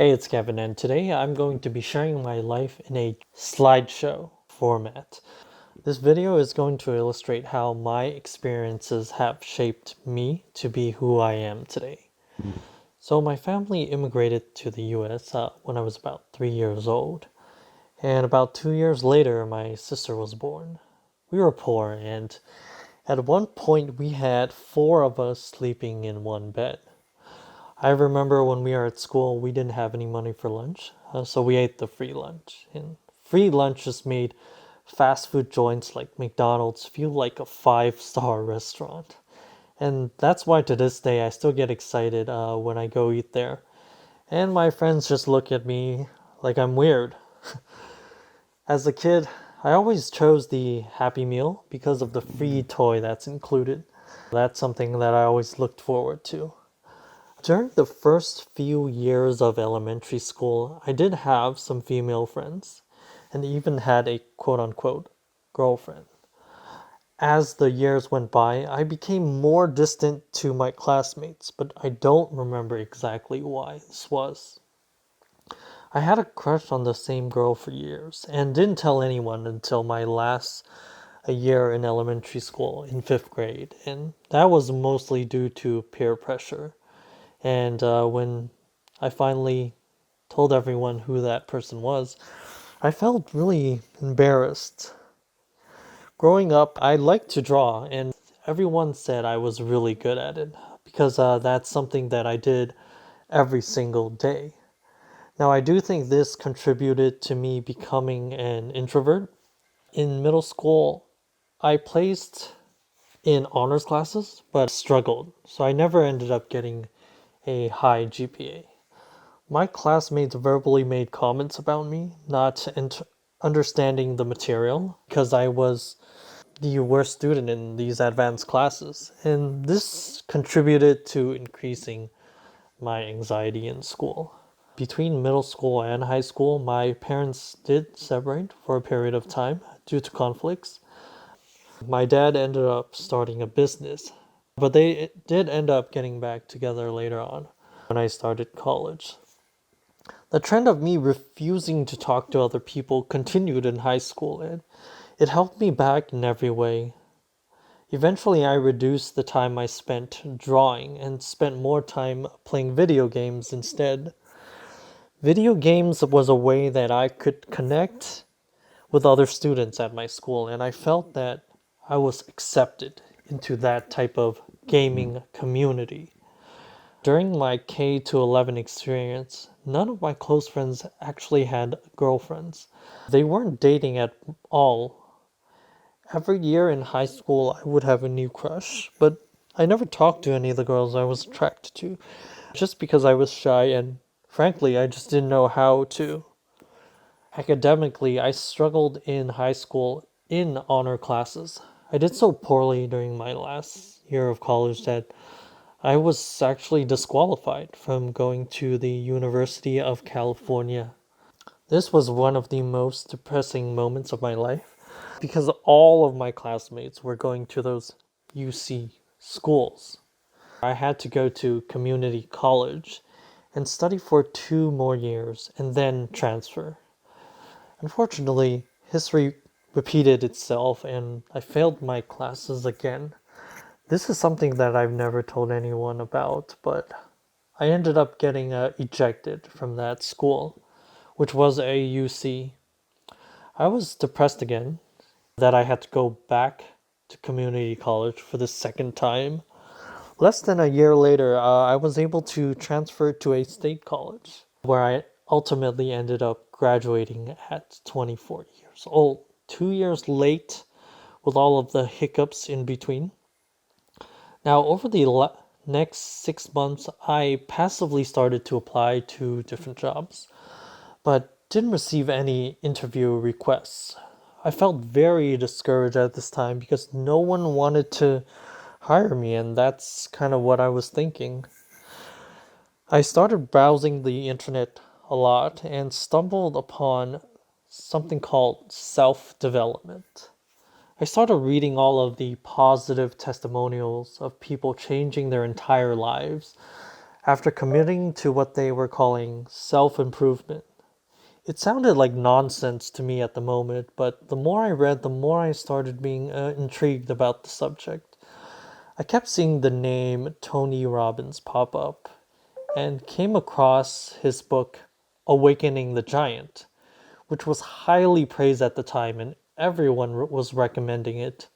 Hey, it's Kevin, and today I'm going to be sharing my life in a slideshow format. This video is going to illustrate how my experiences have shaped me to be who I am today. So, my family immigrated to the US when I was about 3 years old, and about 2 years later, my sister was born. We were poor, and at one point, we had four of us sleeping in one bed. I remember when we were at school, we didn't have any money for lunch, so we ate the free lunch. And free lunch just made fast food joints like McDonald's feel like a five-star restaurant. And that's why to this day I still get excited when I go eat there. And my friends just look at me like I'm weird. As a kid, I always chose the Happy Meal because of the free toy that's included. That's something that I always looked forward to. During the first few years of elementary school, I did have some female friends and even had a quote unquote girlfriend. As the years went by, I became more distant to my classmates, but I don't remember exactly why this was. I had a crush on the same girl for years and didn't tell anyone until my last a year in elementary school in fifth grade, and that was mostly due to peer pressure. And when I finally told everyone who that person was, I felt really embarrassed. Growing up, I liked to draw, and everyone said I was really good at it because that's something that I did every single day. Now, I do think this contributed to me becoming an introvert. In middle school, I placed in honors classes, but struggled, so I never ended up getting a high GPA. My classmates verbally made comments about me, not understanding the material, because I was the worst student in these advanced classes. And this contributed to increasing my anxiety in school. Between middle school and high school, my parents did separate for a period of time due to conflicts. My dad ended up starting a business, but they did end up getting back together later on when I started college. The trend of me refusing to talk to other people continued in high school, and it held me back in every way. Eventually, I reduced the time I spent drawing and spent more time playing video games instead. Video games was a way that I could connect with other students at my school, and I felt that I was accepted into that type of gaming community. During my K to 11 experience, none of my close friends actually had girlfriends. They weren't dating at all. Every year in high school, I would have a new crush, but I never talked to any of the girls I was attracted to, just because I was shy and, frankly, I just didn't know how to. Academically, I struggled in high school in honor classes. I did so poorly during my last year of college that I was actually disqualified from going to the University of California. This was one of the most depressing moments of my life because all of my classmates were going to those UC schools. I had to go to community college and study for 2 more years and then transfer. Unfortunately, history repeated itself and I failed my classes again. This is something that I've never told anyone about, but I ended up getting ejected from that school, which was a UC. I was depressed again that I had to go back to community college for the second time. Less than a year later, I was able to transfer to a state college where I ultimately ended up graduating at 24 years old. 2 years late with all of the hiccups in between. Now, over the next 6 months, I passively started to apply to different jobs, but didn't receive any interview requests. I felt very discouraged at this time because no one wanted to hire me, and that's kind of what I was thinking. I started browsing the internet a lot and stumbled upon something called self development. I started reading all of the positive testimonials of people changing their entire lives. after committing to what they were calling self-improvement. It sounded like nonsense to me at the moment, but the more I read, the more I started being intrigued about the subject. I kept seeing the name Tony Robbins pop up and came across his book, Awakening the Giant, which was highly praised at the time and everyone was recommending it.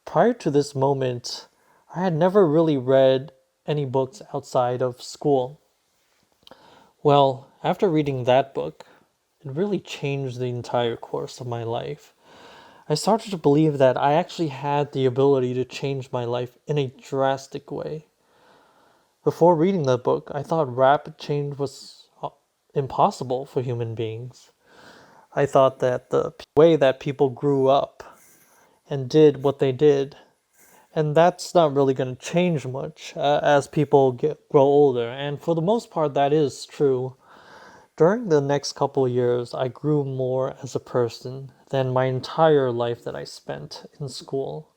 Prior to this moment, I had never really read any books outside of school. Well, after reading that book, it really changed the entire course of my life. I started to believe that I actually had the ability to change my life in a drastic way. Before reading that book, I thought rapid change was impossible for human beings. I thought that the way that people grew up and did what they did, and that's not really going to change much as people grow older. And for the most part, that is true. During the next couple of years, I grew more as a person than my entire life that I spent in school.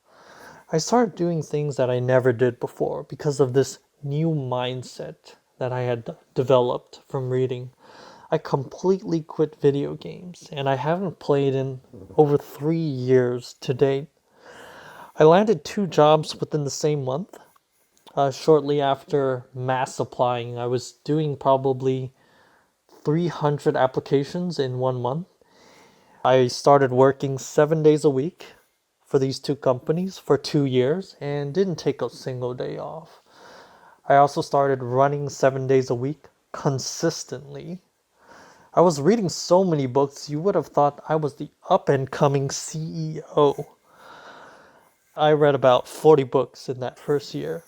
I started doing things that I never did before because of this new mindset that I had developed from reading. I completely quit video games and I haven't played in over 3 years to date. I landed 2 jobs within the same month. Shortly after mass applying, I was doing probably 300 applications in 1 month. I started working 7 days a week for these 2 companies for 2 years and didn't take a single day off. I also started running 7 days a week consistently. I was reading so many books, you would have thought I was the up and coming CEO. I read about 40 books in that first year.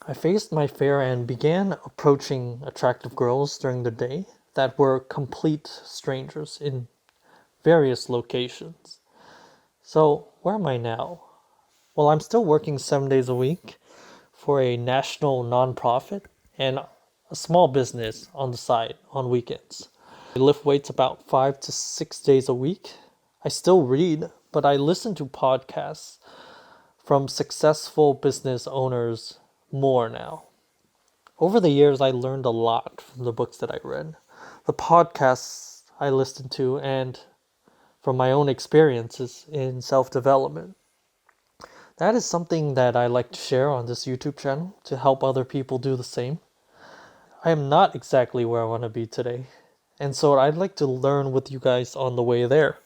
I faced my fear and began approaching attractive girls during the day that were complete strangers in various locations. So, where am I now? Well, I'm still working 7 days a week for a national nonprofit and a small business on the side on weekends. I lift weights about 5 to 6 days a week. I still read, but I listen to podcasts from successful business owners more now. Over the years, I learned a lot from the books that I read, the podcasts I listened to, and from my own experiences in self-development. That is something that I like to share on this YouTube channel to help other people do the same. I am not exactly where I want to be today, and so I'd like to learn with you guys on the way there.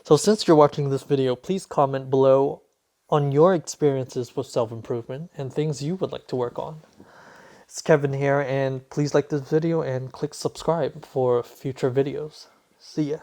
So since you're watching this video, please comment below on your experiences with self-improvement and things you would like to work on. It's Kevin here, and please like this video and click subscribe for future videos. See ya.